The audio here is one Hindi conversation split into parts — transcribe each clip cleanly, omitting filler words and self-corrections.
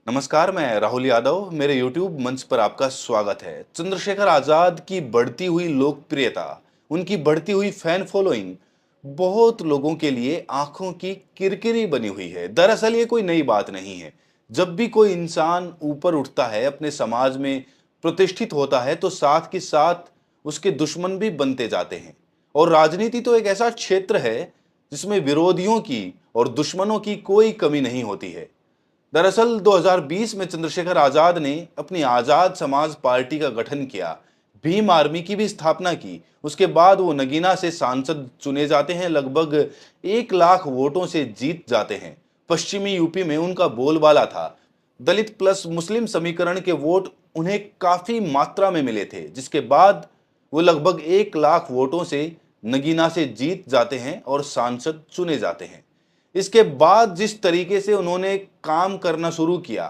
नमस्कार, मैं राहुल यादव। मेरे YouTube मंच पर आपका स्वागत है। चंद्रशेखर आजाद की बढ़ती हुई लोकप्रियता, उनकी बढ़ती हुई फैन फॉलोइंग बहुत लोगों के लिए आंखों की किरकिरी बनी हुई है। दरअसल ये कोई नई बात नहीं है। जब भी कोई इंसान ऊपर उठता है, अपने समाज में प्रतिष्ठित होता है, तो साथ के साथ उसके दुश्मन भी बनते जाते हैं। और राजनीति तो एक ऐसा क्षेत्र है जिसमें विरोधियों की और दुश्मनों की कोई कमी नहीं होती है। दरअसल 2020 में चंद्रशेखर आजाद ने अपनी आजाद समाज पार्टी का गठन किया, भीम आर्मी की भी स्थापना की। उसके बाद वो नगीना से सांसद चुने जाते हैं, लगभग 1 लाख वोटों से जीत जाते हैं। पश्चिमी यूपी में उनका बोलबाला था। दलित प्लस मुस्लिम समीकरण के वोट उन्हें काफी मात्रा में मिले थे, जिसके बाद वो लगभग 1 लाख वोटों से नगीना से जीत जाते हैं और सांसद चुने जाते हैं। इसके बाद जिस तरीके से उन्होंने काम करना शुरू किया,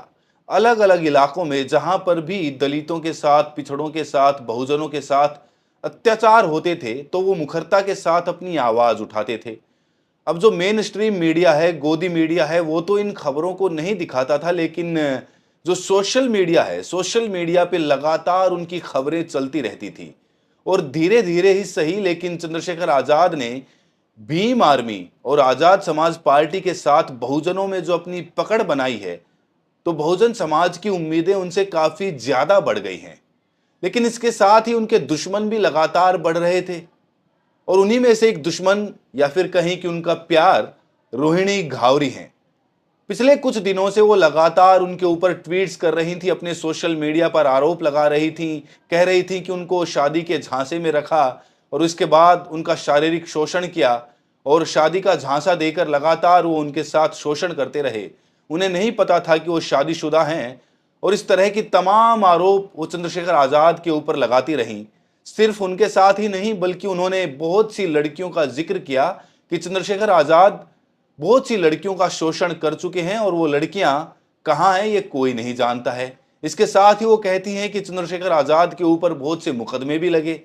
अलग अलग इलाकों में जहां पर भी दलितों के साथ, पिछड़ों के साथ, बहुजनों के साथ अत्याचार होते थे, तो वो मुखरता के साथ अपनी आवाज उठाते थे। अब जो मेन स्ट्रीम मीडिया है, गोदी मीडिया है, वो तो इन खबरों को नहीं दिखाता था, लेकिन जो सोशल मीडिया है, सोशल मीडिया पे लगातार उनकी खबरें चलती रहती थी। और धीरे धीरे ही सही, लेकिन चंद्रशेखर आजाद ने भीम आर्मी और आजाद समाज पार्टी के साथ बहुजनों में जो अपनी पकड़ बनाई है, तो बहुजन समाज की उम्मीदें उनसे काफी ज्यादा बढ़ गई हैं। लेकिन इसके साथ ही उनके दुश्मन भी लगातार बढ़ रहे थे। और उन्हीं में से एक दुश्मन, या फिर कहीं कि उनका प्यार, रोहिणी घावरी हैं। पिछले कुछ दिनों से वो लगातार उनके ऊपर ट्वीट्स कर रही थी, अपने सोशल मीडिया पर आरोप लगा रही थी, कह रही थी कि उनको शादी के झांसे में रखा और उसके बाद उनका शारीरिक शोषण किया और शादी का झांसा देकर लगातार वो उनके साथ शोषण करते रहे। उन्हें नहीं पता था कि वो शादीशुदा हैं। और इस तरह की तमाम आरोप वो चंद्रशेखर आजाद के ऊपर लगाती रहीं। सिर्फ उनके साथ ही नहीं, बल्कि उन्होंने बहुत सी लड़कियों का जिक्र किया कि चंद्रशेखर आजाद बहुत सी लड़कियों का शोषण कर चुके हैं और वो लड़कियां कहाँ हैं ये कोई नहीं जानता है। इसके साथ ही वो कहती हैं कि चंद्रशेखर आजाद के ऊपर बहुत से मुकदमे भी लगे।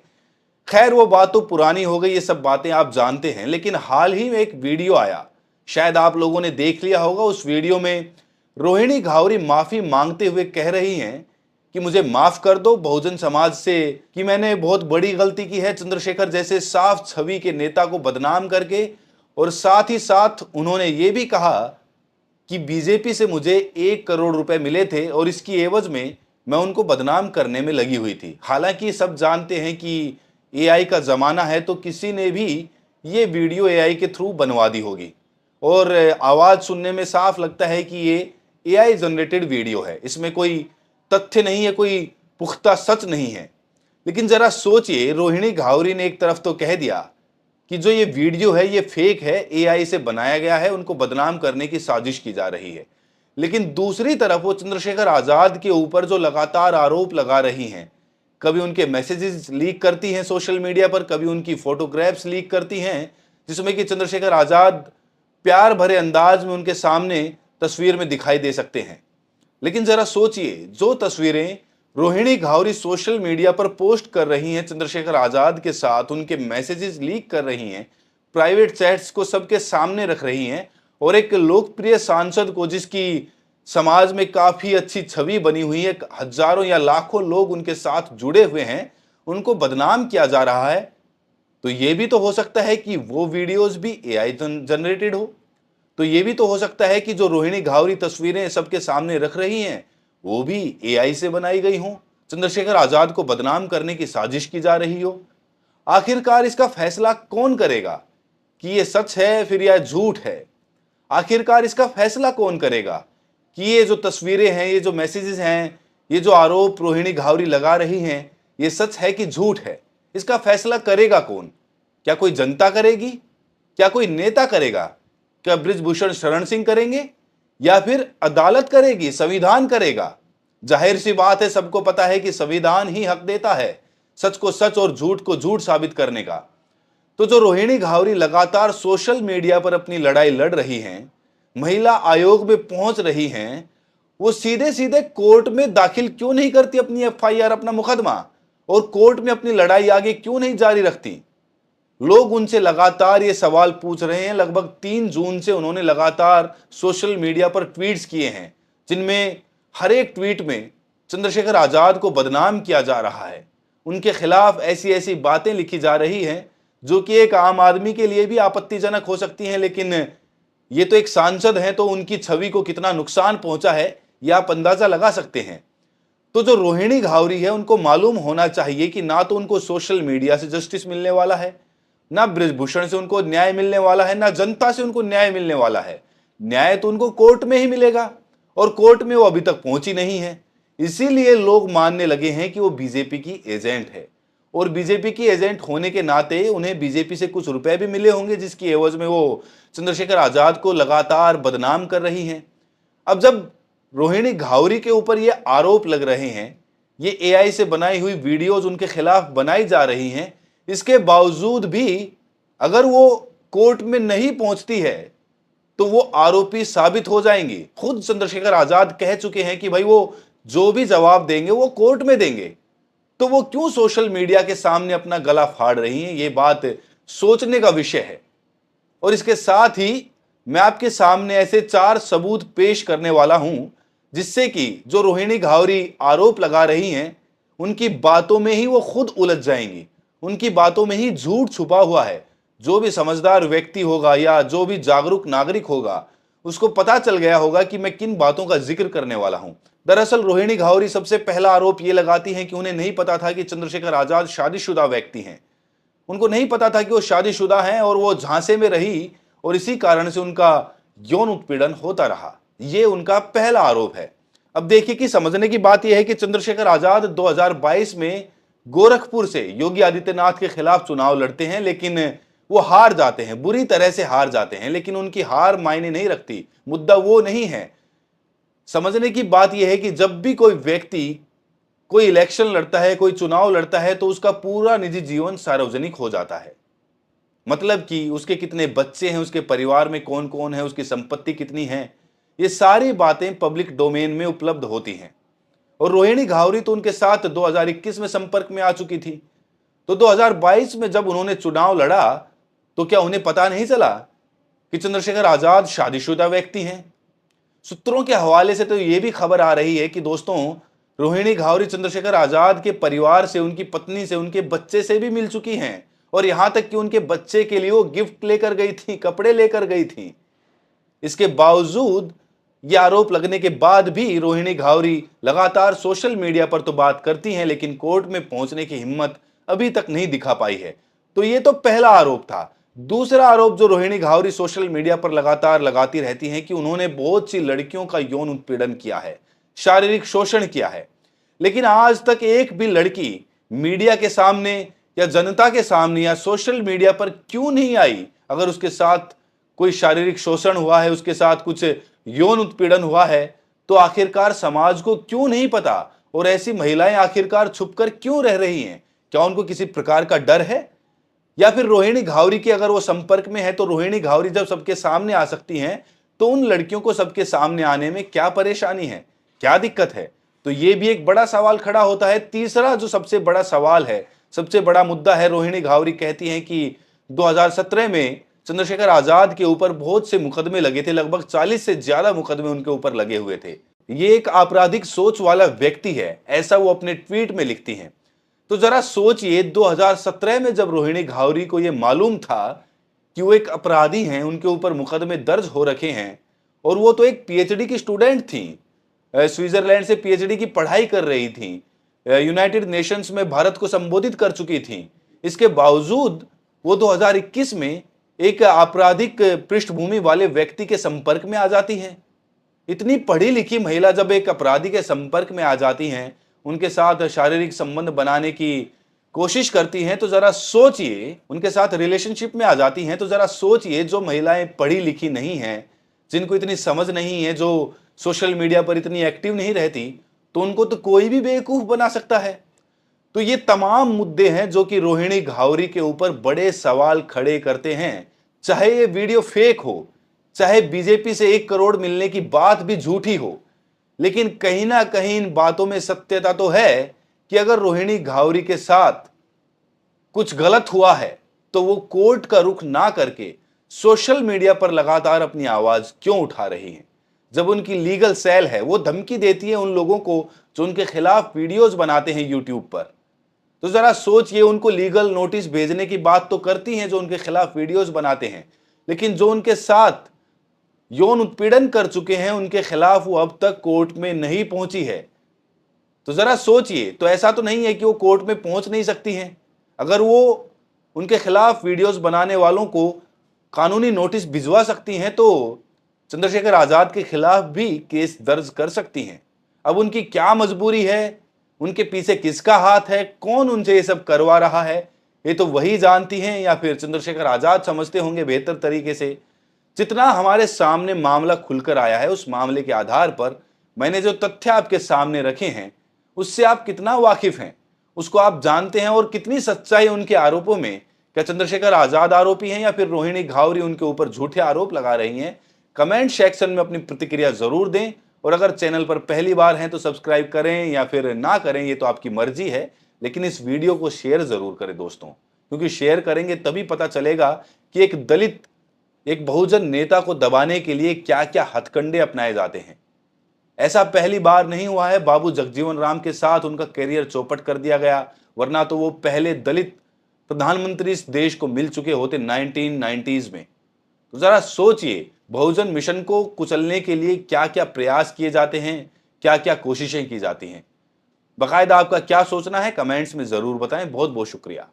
खैर, वो बात तो पुरानी हो गई, ये सब बातें आप जानते हैं। लेकिन हाल ही में एक वीडियो आया, शायद आप लोगों ने देख लिया होगा। उस वीडियो में रोहिणी घावरी माफी मांगते हुए कह रही हैं कि मुझे माफ कर दो बहुजन समाज से, कि मैंने बहुत बड़ी गलती की है चंद्रशेखर जैसे साफ छवि के नेता को बदनाम करके। और साथ ही साथ उन्होंने ये भी कहा कि बीजेपी से मुझे 1 करोड़ रुपए मिले थे और इसकी एवज में मैं उनको बदनाम करने में लगी हुई थी। हालांकि सब जानते हैं कि एआई का जमाना है, तो किसी ने भी ये वीडियो एआई के थ्रू बनवा दी होगी। और आवाज सुनने में साफ लगता है कि ये एआई जनरेटेड वीडियो है, इसमें कोई तथ्य नहीं है, कोई पुख्ता सच नहीं है। लेकिन जरा सोचिए, रोहिणी घावरी ने एक तरफ तो कह दिया कि जो ये वीडियो है ये फेक है, एआई से बनाया गया है, उनको बदनाम करने की साजिश की जा रही है। लेकिन दूसरी तरफ वो चंद्रशेखर आजाद के ऊपर जो लगातार आरोप लगा रही हैं, कभी उनके मैसेजेस लीक करती हैं सोशल मीडिया पर, कभी उनकी फोटोग्राफ्स लीक करती हैं, जिसमें कि चंद्रशेखर आजाद प्यार भरे अंदाज में उनके सामने तस्वीर में दिखाई दे सकते हैं। लेकिन जरा सोचिए, जो तस्वीरें रोहिणी घावरी सोशल मीडिया पर पोस्ट कर रही हैं चंद्रशेखर आजाद के साथ, उनके मैसेजेस लीक कर रही हैं, प्राइवेट चैट्स को सबके सामने रख रही हैं, और एक लोकप्रिय सांसद को, जिसकी समाज में काफी अच्छी छवि बनी हुई है, हजारों या लाखों लोग उनके साथ जुड़े हुए हैं, उनको बदनाम किया जा रहा है। तो ये भी तो हो सकता है कि वो वीडियोस भी एआई जनरेटेड हो। तो ये भी तो हो सकता है कि जो रोहिणी घावरी तस्वीरें सबके सामने रख रही हैं, वो भी एआई से बनाई गई हों, चंद्रशेखर आजाद को बदनाम करने की साजिश की जा रही हो। आखिरकार इसका फैसला कौन करेगा कि ये सच है फिर या झूठ है? आखिरकार इसका फैसला कौन करेगा कि ये जो तस्वीरें हैं, ये जो मैसेजेस हैं, ये जो आरोप रोहिणी घावरी लगा रही हैं, ये सच है कि झूठ है? इसका फैसला करेगा कौन? क्या कोई जनता करेगी? क्या कोई नेता करेगा? क्या बृजभूषण शरण सिंह करेंगे, या फिर अदालत करेगी, संविधान करेगा? जाहिर सी बात है, सबको पता है कि संविधान ही हक देता है सच को सच और झूठ को झूठ साबित करने का। तो जो रोहिणी घावरी लगातार सोशल मीडिया पर अपनी लड़ाई लड़ रही हैं, महिला आयोग में पहुंच रही हैं, वो सीधे सीधे कोर्ट में दाखिल क्यों नहीं करती अपनी एफआईआर, अपना मुकदमा, और कोर्ट में अपनी लड़ाई आगे क्यों नहीं जारी रखती? लोग उनसे लगातार ये सवाल पूछ रहे हैं। लगभग 3 जून से उन्होंने लगातार सोशल मीडिया पर ट्वीट्स किए हैं, जिनमें हर एक ट्वीट में चंद्रशेखर आजाद को बदनाम किया जा रहा है, उनके खिलाफ ऐसी ऐसी बातें लिखी जा रही हैं जो कि एक आम आदमी के लिए भी आपत्तिजनक हो सकती हैं, लेकिन ये तो एक सांसद हैं, तो उनकी छवि को कितना नुकसान पहुंचा है यह आप अंदाजा लगा सकते हैं। तो जो रोहिणी घावरी है, उनको मालूम होना चाहिए कि ना तो उनको सोशल मीडिया से जस्टिस मिलने वाला है, ना बृजभूषण से उनको न्याय मिलने वाला है, ना जनता से उनको न्याय मिलने वाला है। न्याय तो उनको कोर्ट में ही मिलेगा, और कोर्ट में वो अभी तक पहुंची नहीं है। इसीलिए लोग मानने लगे हैं कि वो बीजेपी की एजेंट है, और बीजेपी की एजेंट होने के नाते उन्हें बीजेपी से कुछ रुपए भी मिले होंगे, जिसकी एवज में वो चंद्रशेखर आजाद को लगातार बदनाम कर रही हैं। अब जब रोहिणी घावरी के ऊपर ये आरोप लग रहे हैं, ये एआई से बनाई हुई वीडियोज उनके खिलाफ बनाई जा रही हैं, इसके बावजूद भी अगर वो कोर्ट में नहीं पहुंचती है तो वो आरोपी साबित हो जाएंगी। खुद चंद्रशेखर आजाद कह चुके हैं कि भाई वो जो भी जवाब देंगे वो कोर्ट में देंगे, तो वो क्यों सोशल मीडिया के सामने अपना गला फाड़ रही हैं, ये बात सोचने का विषय है। और इसके साथ ही मैं आपके सामने ऐसे 4 सबूत पेश करने वाला हूं जिससे कि जो रोहिणी घावरी आरोप लगा रही हैं, उनकी बातों में ही वो खुद उलझ जाएंगी, उनकी बातों में ही झूठ छुपा हुआ है। जो भी समझदार व्यक्ति होगा या जो भी जागरूक नागरिक होगा, उसको पता चल गया होगा कि मैं किन बातों का जिक्र करने वाला हूं। दरअसल रोहिणी घावरी सबसे पहला आरोप ये लगाती हैं कि उन्हें नहीं पता था कि चंद्रशेखर आजाद शादीशुदा व्यक्ति हैं। उनको नहीं पता था कि वो शादीशुदा हैं, और वो झांसे में रही और इसी कारण से उनका यौन उत्पीड़न होता रहा। ये उनका पहला आरोप है। अब देखिए कि समझने की बात यह है कि चंद्रशेखर आजाद 2022 में गोरखपुर से योगी आदित्यनाथ के खिलाफ चुनाव लड़ते हैं, लेकिन वो हार जाते हैं, बुरी तरह से हार जाते हैं। लेकिन उनकी हार मायने नहीं रखती, मुद्दा वो नहीं है। समझने की बात यह है कि जब भी कोई व्यक्ति कोई इलेक्शन लड़ता है, कोई चुनाव लड़ता है, तो उसका पूरा निजी जीवन सार्वजनिक हो जाता है। मतलब कि उसके कितने बच्चे हैं, उसके परिवार में कौन कौन है, उसकी संपत्ति कितनी है, ये सारी बातें पब्लिक डोमेन में उपलब्ध होती हैं। और रोहिणी घावरी तो उनके साथ 2021 में संपर्क में आ चुकी थी। तो 2022 में जब उन्होंने चुनाव लड़ा तो क्या उन्हें पता नहीं चला कि चंद्रशेखर आजाद शादीशुदा व्यक्ति हैं? सूत्रों के हवाले से तो यह भी खबर आ रही है कि दोस्तों, रोहिणी घावरी चंद्रशेखर आजाद के परिवार से, उनकी पत्नी से, उनके बच्चे से भी मिल चुकी हैं, और यहां तक कि उनके बच्चे के लिए वो गिफ्ट लेकर गई थी, कपड़े लेकर गई थी। इसके बावजूद, ये आरोप लगने के बाद भी रोहिणी घावरी लगातार सोशल मीडिया पर तो बात करती हैं, लेकिन कोर्ट में पहुंचने की हिम्मत अभी तक नहीं दिखा पाई है। तो ये तो पहला आरोप था। दूसरा आरोप जो रोहिणी घावरी सोशल मीडिया पर लगातार लगाती रहती हैं कि उन्होंने बहुत सी लड़कियों का यौन उत्पीड़न किया है, शारीरिक शोषण किया है। लेकिन आज तक एक भी लड़की मीडिया के सामने या जनता के सामने या सोशल मीडिया पर क्यों नहीं आई? अगर उसके साथ कोई शारीरिक शोषण हुआ है, उसके साथ कुछ यौन उत्पीड़न हुआ है, तो आखिरकार समाज को क्यों नहीं पता? और ऐसी महिलाएं आखिरकार छुपकर क्यों रह रही हैं? क्या उनको किसी प्रकार का डर है? या फिर रोहिणी घावरी के अगर वो संपर्क में है, तो रोहिणी घावरी जब सबके सामने आ सकती हैं, तो उन लड़कियों को सबके सामने आने में क्या परेशानी है, क्या दिक्कत है? तो ये भी एक बड़ा सवाल खड़ा होता है। तीसरा जो सबसे बड़ा सवाल है, सबसे बड़ा मुद्दा है, रोहिणी घावरी कहती हैं कि 2017 में चंद्रशेखर आजाद के ऊपर बहुत से मुकदमे लगे थे, लगभग 40 से ज्यादा मुकदमे उनके ऊपर लगे हुए थे। ये एक आपराधिक सोच वाला व्यक्ति है, ऐसा वो अपने ट्वीट में लिखती हैं। तो जरा सोचिए, 2017 में जब रोहिणी घावरी को यह मालूम था कि वो एक अपराधी हैं, उनके ऊपर मुकदमे दर्ज हो रखे हैं, और वो तो एक पीएचडी की स्टूडेंट थी, स्विट्जरलैंड से पीएचडी की पढ़ाई कर रही थी, यूनाइटेड नेशंस में भारत को संबोधित कर चुकी थी। इसके बावजूद वो 2021 में एक आपराधिक पृष्ठभूमि वाले व्यक्ति के संपर्क में आ जाती हैं। इतनी पढ़ी लिखी महिला जब एक अपराधी के संपर्क में आ जाती हैं, उनके साथ शारीरिक संबंध बनाने की कोशिश करती हैं, तो जरा सोचिए, उनके साथ रिलेशनशिप में आ जाती हैं, तो जरा सोचिए, जो महिलाएं पढ़ी लिखी नहीं हैं, जिनको इतनी समझ नहीं है, जो सोशल मीडिया पर इतनी एक्टिव नहीं रहती, तो उनको तो कोई भी बेवकूफ बना सकता है। तो ये तमाम मुद्दे हैं जो कि रोहिणी घावरी के ऊपर बड़े सवाल खड़े करते हैं। चाहे ये वीडियो फेक हो, चाहे बीजेपी से 1 करोड़ मिलने की बात भी झूठी हो, लेकिन कहीं ना कहीं इन बातों में सत्यता तो है कि अगर रोहिणी घावरी के साथ कुछ गलत हुआ है, तो वो कोर्ट का रुख ना करके सोशल मीडिया पर लगातार अपनी आवाज क्यों उठा रही हैं? जब उनकी लीगल सेल है वो धमकी देती है उन लोगों को जो उनके खिलाफ वीडियोस बनाते हैं यूट्यूब पर, तो जरा सोचिए, उनको लीगल नोटिस भेजने की बात तो करती हैं जो उनके खिलाफ वीडियोस बनाते हैं, लेकिन जो उनके साथ यौन उत्पीड़न कर चुके हैं उनके खिलाफ वो अब तक कोर्ट में नहीं पहुंची है। तो जरा सोचिए, तो ऐसा तो नहीं है कि वो कोर्ट में पहुंच नहीं सकती हैं? अगर वो उनके खिलाफ वीडियोस बनाने वालों को कानूनी नोटिस भिजवा सकती हैं तो चंद्रशेखर आजाद के खिलाफ भी केस दर्ज कर सकती हैं। अब उनकी क्या मजबूरी है, उनके पीछे किसका हाथ है, कौन उनसे ये सब करवा रहा है, ये तो वही जानती हैं या फिर चंद्रशेखर आजाद समझते होंगे बेहतर तरीके से। जितना हमारे सामने मामला खुलकर आया है उस मामले के आधार पर मैंने जो तथ्य आपके सामने रखे हैं उससे आप कितना वाकिफ हैं, उसको आप जानते हैं, और कितनी सच्चाई उनके आरोपों में। क्या चंद्रशेखर आजाद आरोपी हैं या फिर रोहिणी घावरी उनके ऊपर झूठे आरोप लगा रही हैं? कमेंट सेक्शन में अपनी प्रतिक्रिया जरूर दें, और अगर चैनल पर पहली बार हैं तो सब्सक्राइब करें या फिर ना करें, ये तो आपकी मर्जी है, लेकिन इस वीडियो को शेयर जरूर करें दोस्तों, क्योंकि शेयर करेंगे तभी पता चलेगा कि एक दलित, एक बहुजन नेता को दबाने के लिए क्या क्या हथकंडे अपनाए जाते हैं। ऐसा पहली बार नहीं हुआ है, बाबू जगजीवन राम के साथ उनका करियर चौपट कर दिया गया, वरना तो वो पहले दलित प्रधानमंत्री इस देश को मिल चुके होते 1990s में। तो जरा सोचिए, बहुजन मिशन को कुचलने के लिए क्या क्या प्रयास किए जाते हैं, क्या क्या कोशिशें की जाती हैं। बाकायदा आपका क्या सोचना है कमेंट्स में जरूर बताएं। बहुत बहुत शुक्रिया।